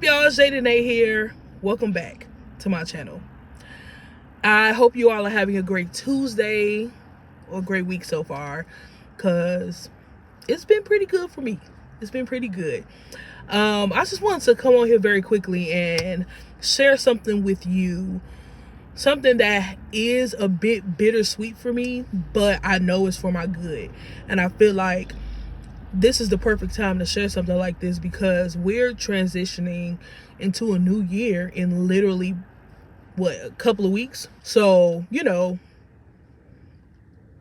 up, y'all? It's Jaydenay here. Welcome back to my channel. I hope you all are having a great Tuesday or a great week so far, because it's been pretty good for me. It's been pretty good. I just wanted to come on here very quickly and share something with you. Something that is a bit bittersweet for me, but I know it's for my good. And I feel like this is the perfect time to share something like this, because we're transitioning into a new year in literally a couple of weeks. So,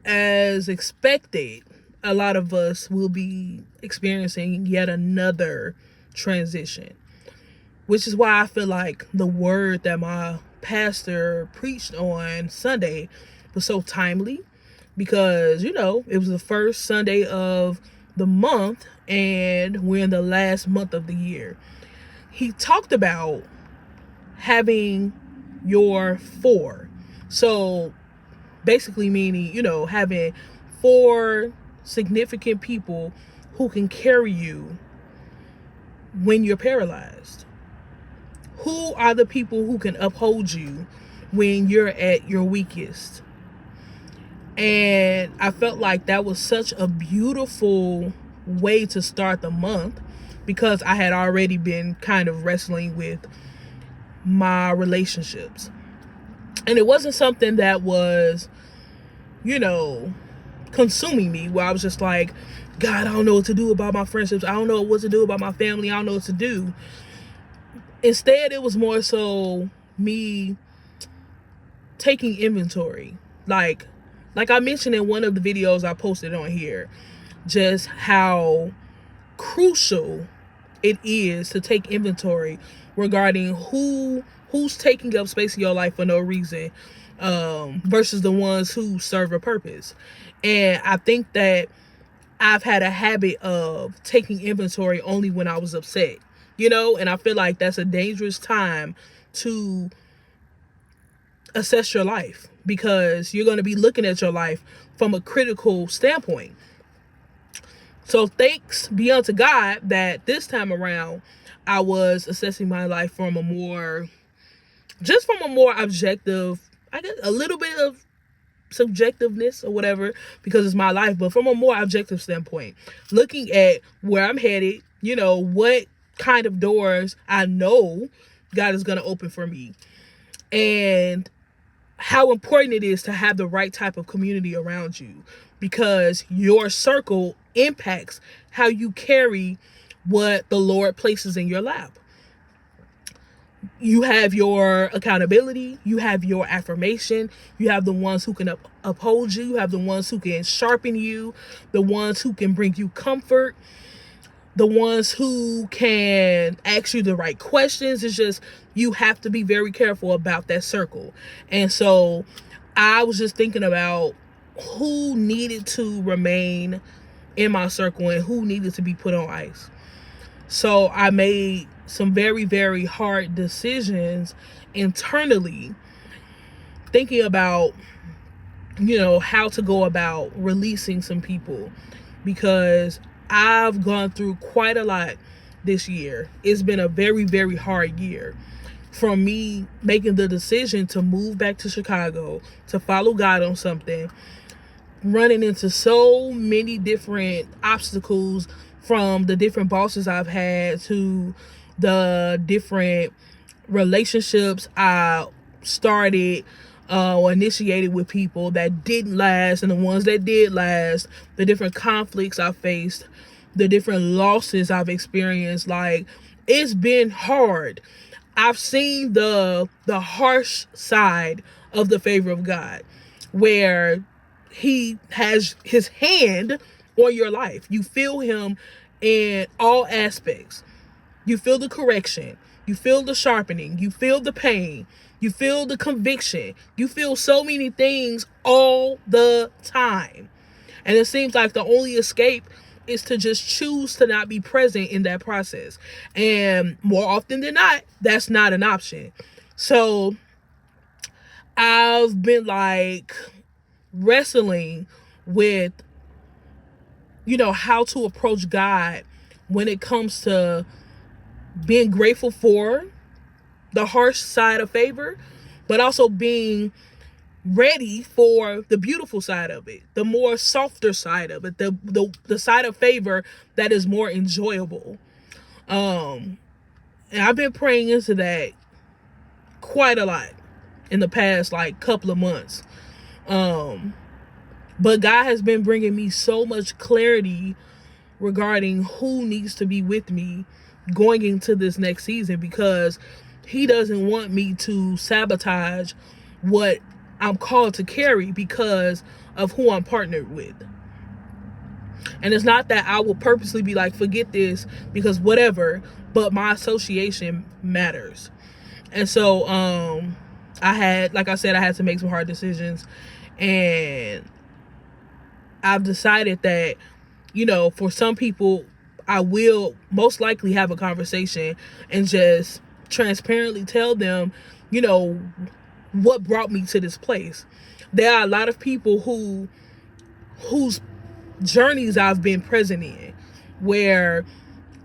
as expected, a lot of us will be experiencing yet another transition, which is why I feel like the word that my pastor preached on Sunday was so timely, because it was the first Sunday of the month and we're in the last month of the year. He talked about having your four. So basically meaning, having four significant people who can carry you when you're paralyzed. Who are the people who can uphold you when you're at your weakest? And I felt like that was such a beautiful way to start the month, because I had already been kind of wrestling with my relationships. And it wasn't something that was, consuming me, where I was just like, God, I don't know what to do about my friendships. I don't know what to do about my family. I don't know what to do. Instead, it was more so me taking inventory. Like I mentioned in one of the videos I posted on here, just how crucial it is to take inventory regarding who's taking up space in your life for no reason, versus the ones who serve a purpose. And I think that I've had a habit of taking inventory only when I was upset, and I feel like that's a dangerous time to assess your life, because you're going to be looking at your life from a critical standpoint. So thanks be unto God that this time around I was assessing my life from a more objective, I guess a little bit of subjectiveness or whatever, because it's my life, but from a more objective standpoint, looking at where I'm headed, what kind of doors I know God is going to open for me, and how important it is to have the right type of community around you, because your circle impacts how you carry what the Lord places in your lap. You have your accountability, you have your affirmation, you have the ones who can uphold you, you have the ones who can sharpen you, the ones who can bring you comfort, the ones who can ask you the right questions. It's just, you have to be very careful about that circle. And so I was just thinking about who needed to remain in my circle and who needed to be put on ice. So I made some very, very hard decisions internally, thinking about, how to go about releasing some people, because I've gone through quite a lot this year. It's been a very, very hard year. From me making the decision to move back to Chicago, to follow God on something, running into so many different obstacles, from the different bosses I've had to the different relationships I started or initiated with people that didn't last, and the ones that did last, the different conflicts I faced, the different losses I've experienced. Like, it's been hard. I've seen the harsh side of the favor of God, where he has his hand on your life. You feel him in all aspects. You feel the correction, you feel the sharpening, you feel the pain, you feel the conviction, you feel so many things all the time. And it seems like the only escape is to just choose to not be present in that process. And more often than not, that's not an option. So I've been like wrestling with, how to approach God when it comes to being grateful for the harsh side of favor, but also being ready for the beautiful side of it, the more softer side of it, the side of favor that is more enjoyable. And I've been praying into that quite a lot in the past like couple of months. But God has been bringing me so much clarity regarding who needs to be with me going into this next season, because he doesn't want me to sabotage what I'm called to carry because of who I'm partnered with. And it's not that I will purposely be like, forget this because whatever, but my association matters. And so I had, like I said, I had to make some hard decisions, and I've decided that, you know, for some people, I will most likely have a conversation and just transparently tell them, you know, what brought me to this place. There are a lot of people whose journeys I've been present in, where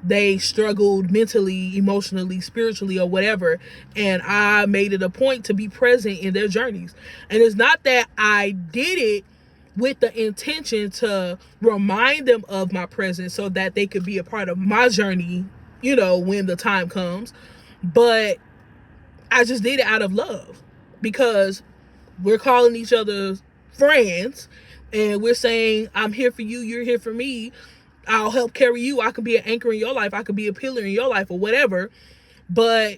they struggled mentally, emotionally, spiritually, or whatever, and I made it a point to be present in their journeys. And it's not that I did it with the intention to remind them of my presence so that they could be a part of my journey, you know, when the time comes, but I just did it out of love, because we're calling each other friends, and we're saying, I'm here for you, you're here for me, I'll help carry you, I can be an anchor in your life, I could be a pillar in your life, or whatever. But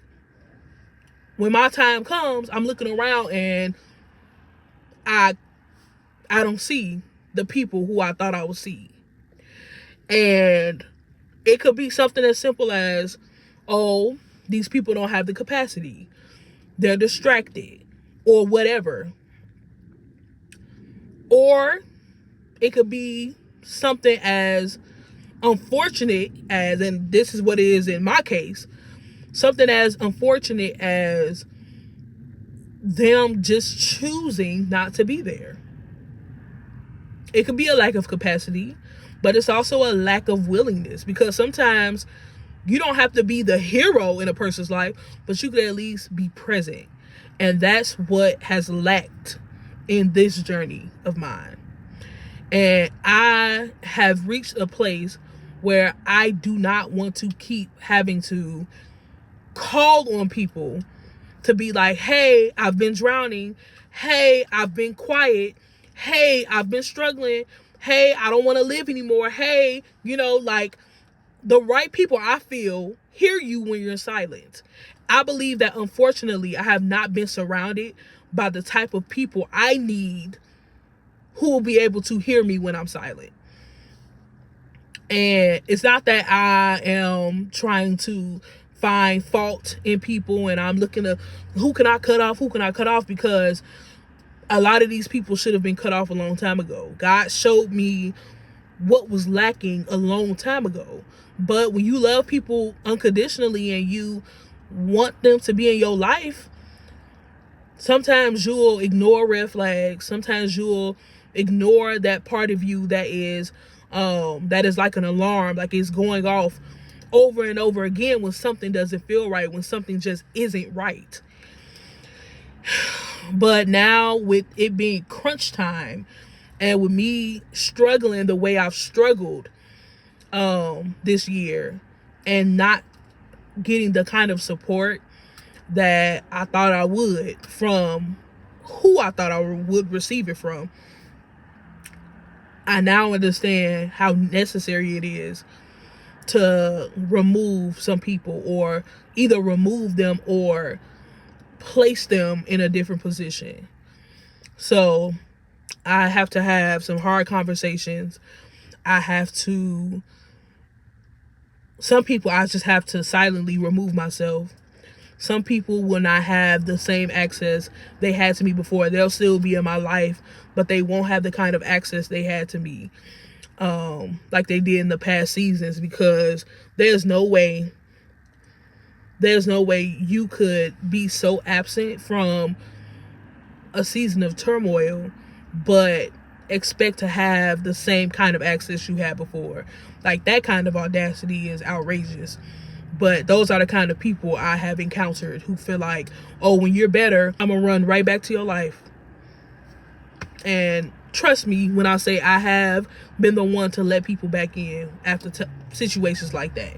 when my time comes, I'm looking around and I don't see the people who I thought I would see. And it could be something as simple as, oh, these people don't have the capacity, they're distracted, or whatever. Or it could be something as unfortunate as, and this is what it is in my case, something as unfortunate as them just choosing not to be there. It could be a lack of capacity, but it's also a lack of willingness, because sometimes you don't have to be the hero in a person's life, but you could at least be present. And that's what has lacked in this journey of mine. And I have reached a place where I do not want to keep having to call on people to be like, hey, I've been drowning. Hey, I've been quiet. Hey, I've been struggling. Hey, I don't want to live anymore. Hey, you know, like, the right people, I feel, hear you when you're silent. I believe that, unfortunately, I have not been surrounded by the type of people I need who will be able to hear me when I'm silent. And it's not that I am trying to find fault in people and I'm looking to who can I cut off, because a lot of these people should have been cut off a long time ago. God showed me what was lacking a long time ago. But when you love people unconditionally and you want them to be in your life, sometimes you'll ignore red flags. Sometimes you'll ignore that part of you that is like an alarm, like it's going off over and over again when something doesn't feel right, when something just isn't right. But now, with it being crunch time, and with me struggling the way I've struggled this year, and not getting the kind of support that I thought I would from who I thought I would receive it from, I now understand how necessary it is to remove some people, or either remove them or place them in a different position. So I have to have some hard conversations. Some people I just have to silently remove myself. Some people will not have the same access they had to me before. They'll still be in my life, but they won't have the kind of access they had to me, like they did in the past seasons, because there's no way you could be so absent from a season of turmoil but expect to have the same kind of access you had before. Like, that kind of audacity is outrageous. But those are the kind of people I have encountered who feel like, oh, when you're better, I'm going to run right back to your life. And trust me when I say I have been the one to let people back in after situations like that.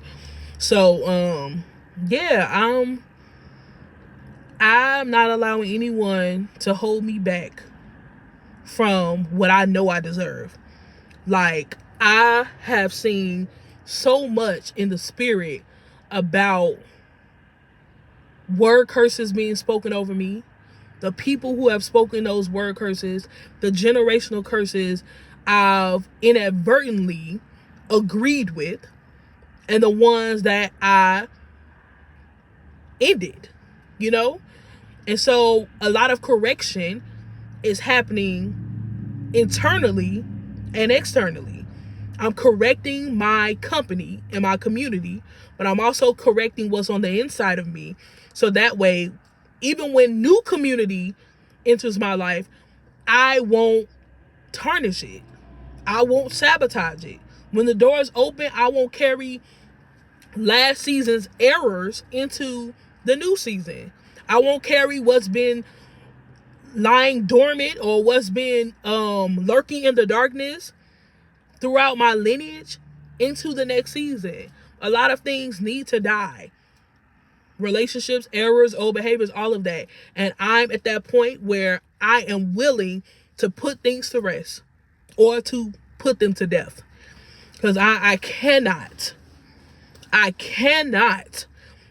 So, yeah, I'm not allowing anyone to hold me back from what I know I deserve. Like, I have seen so much in the spirit about word curses being spoken over me, the people who have spoken those word curses, the generational curses I've inadvertently agreed with, and the ones that I ended, you know? And so a lot of correction is happening internally and externally. I'm correcting my company and my community, but I'm also correcting what's on the inside of me. So that way, even when new community enters my life, I won't tarnish it. I won't sabotage it. When the doors open, I won't carry last season's errors into the new season. I won't carry what's been lying dormant or what's been lurking in the darkness throughout my lineage into the next season. A lot of things need to die. Relationships, errors, old behaviors, all of that. And I'm at that point where I am willing to put things to rest or to put them to death. Because I cannot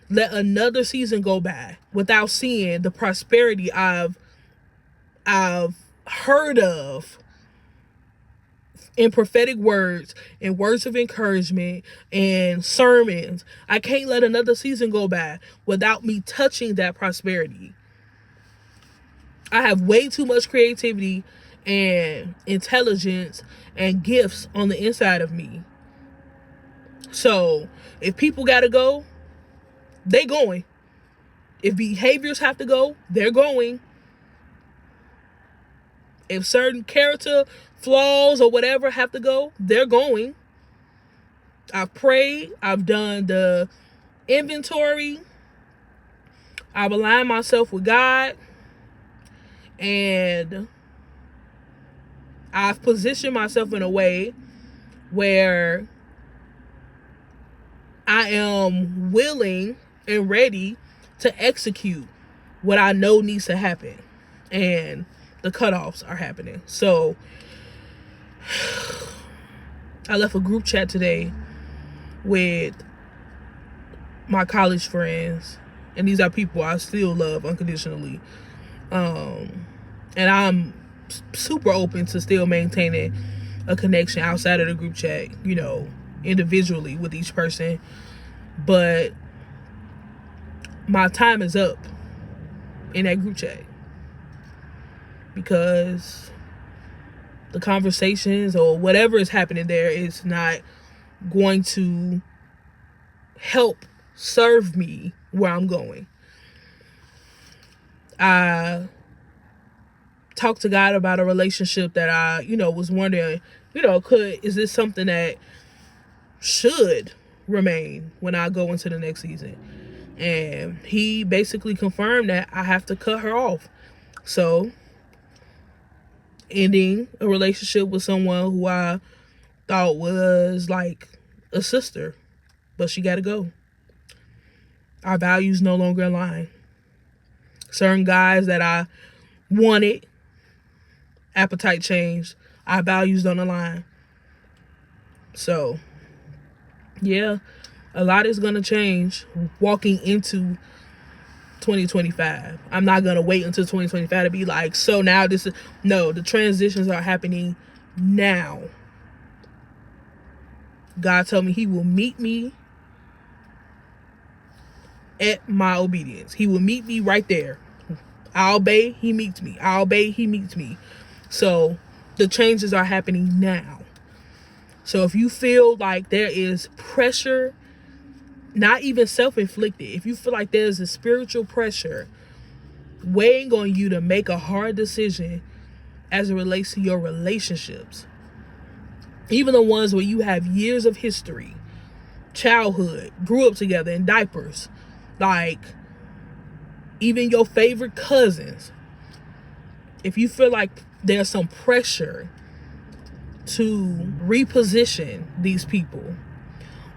let another season go by without seeing the prosperity I've heard of in prophetic words and words of encouragement and sermons. I can't let another season go by without me touching that prosperity. I have way too much creativity and intelligence and gifts on the inside of me. So if people gotta go, they going. If behaviors have to go, they're going. If certain character flaws or whatever have to go, they're going. I've prayed. I've done the inventory. I've aligned myself with God. And I've positioned myself in a way where I am willing and ready to execute what I know needs to happen. And the cutoffs are happening. So I left a group chat today with my college friends, and these are people I still love unconditionally. And I'm super open to still maintaining a connection outside of the group chat, you know, individually with each person. But my time is up in that group chat because the conversations or whatever is happening there is not going to help serve me where I'm going. I talked to God about a relationship that I, was wondering, is this something that should remain when I go into the next season? And he basically confirmed that I have to cut her off. So, ending a relationship with someone who I thought was like a sister, but she got to go. Our values no longer align. Certain guys that I wanted, appetite changed. Our values don't align. So, yeah, a lot is going to change walking into 2025. I'm not going to wait until 2025 to be like, so now this is... No, the transitions are happening now. God told me he will meet me at my obedience. He will meet me right there. I obey, he meets me. I obey, he meets me. So the changes are happening now. So if you feel like there is pressure, not even self-inflicted, if you feel like there's a spiritual pressure weighing on you to make a hard decision as it relates to your relationships, even the ones where you have years of history, childhood, grew up together in diapers, like even your favorite cousins. If you feel like there's some pressure to reposition these people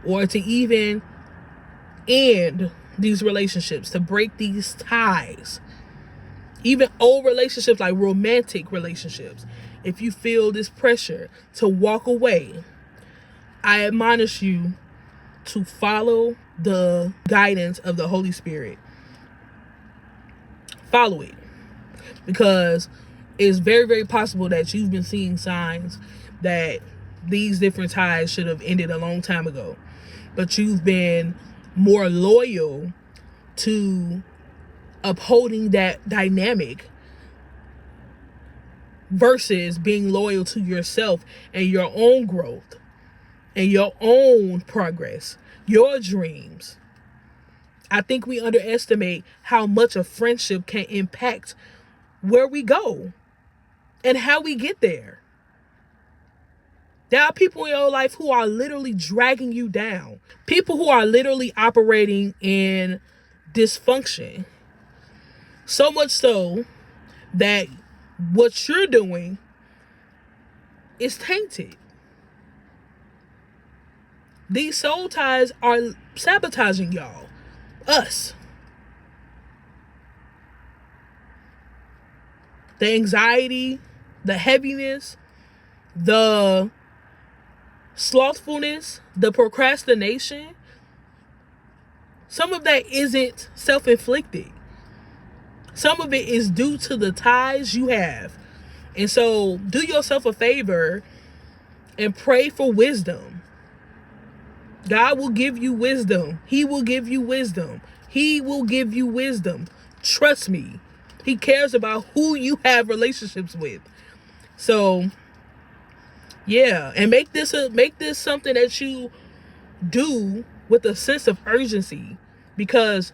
or to even end these relationships, to break these ties, even old relationships like romantic relationships, if you feel this pressure to walk away, I admonish you to follow the guidance of the Holy Spirit. Follow it, because it's very, very possible that you've been seeing signs that these different ties should have ended a long time ago, but you've been more loyal to upholding that dynamic versus being loyal to yourself and your own growth and your own progress, your dreams. I think we underestimate how much a friendship can impact where we go and how we get there. There are people in your life who are literally dragging you down. People who are literally operating in dysfunction. So much so that what you're doing is tainted. These soul ties are sabotaging y'all. Us. The anxiety, the heaviness, the slothfulness, the procrastination, some of that isn't self-inflicted. Some of it is due to the ties you have. And so do yourself a favor and pray for wisdom. God will give you wisdom. He will give you wisdom. He will give you wisdom. Trust me. He cares about who you have relationships with. So, yeah, and make this something that you do with a sense of urgency, because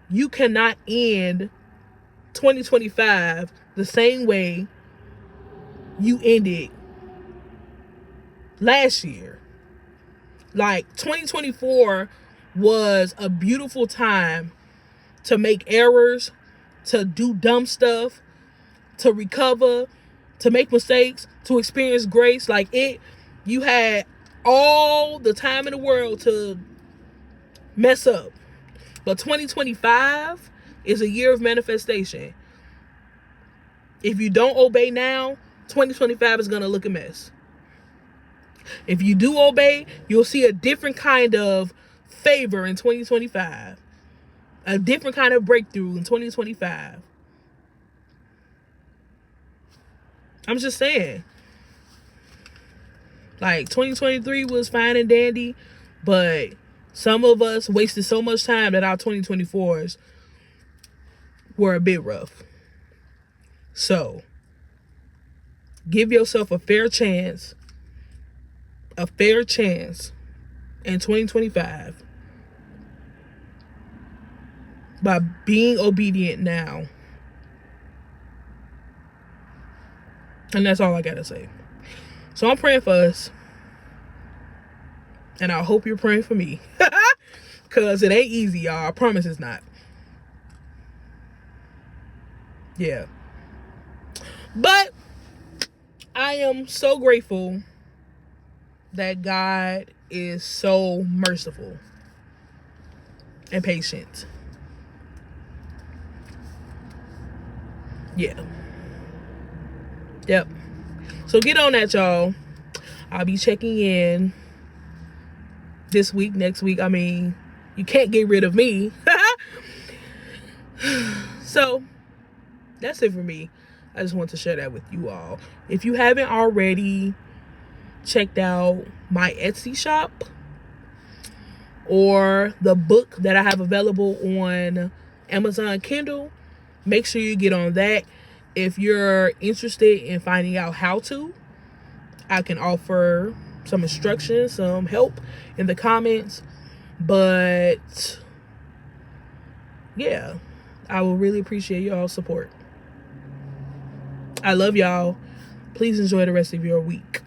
you cannot end 2025 the same way you ended last year. Like 2024 was a beautiful time to make errors, to do dumb stuff, to recover, to make mistakes, to experience grace. Like you had all the time in the world to mess up. But 2025 is a year of manifestation. If you don't obey now, 2025 is going to look a mess. If you do obey, you'll see a different kind of favor in 2025. A different kind of breakthrough in 2025. I'm just saying. Like 2023 was fine and dandy, but some of us wasted so much time that our 2024s were a bit rough. So, give yourself a fair chance in 2025 by being obedient now. And that's all I gotta say. So I'm praying for us, and I hope you're praying for me, because it ain't easy, y'all. I promise it's not. Yeah. But I am so grateful that God is so merciful and patient. Yeah. Yep. So get on that, y'all. I'll be checking in this week, next week. I mean, you can't get rid of me. So that's it for me. I just want to share that with you all. If you haven't already checked out my Etsy shop or the book that I have available on Amazon Kindle, make sure you get on that. If you're interested in finding out how to, I can offer some instructions, some help in the comments. But yeah, I will really appreciate y'all's support. I love y'all. Please enjoy the rest of your week.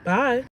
Bye.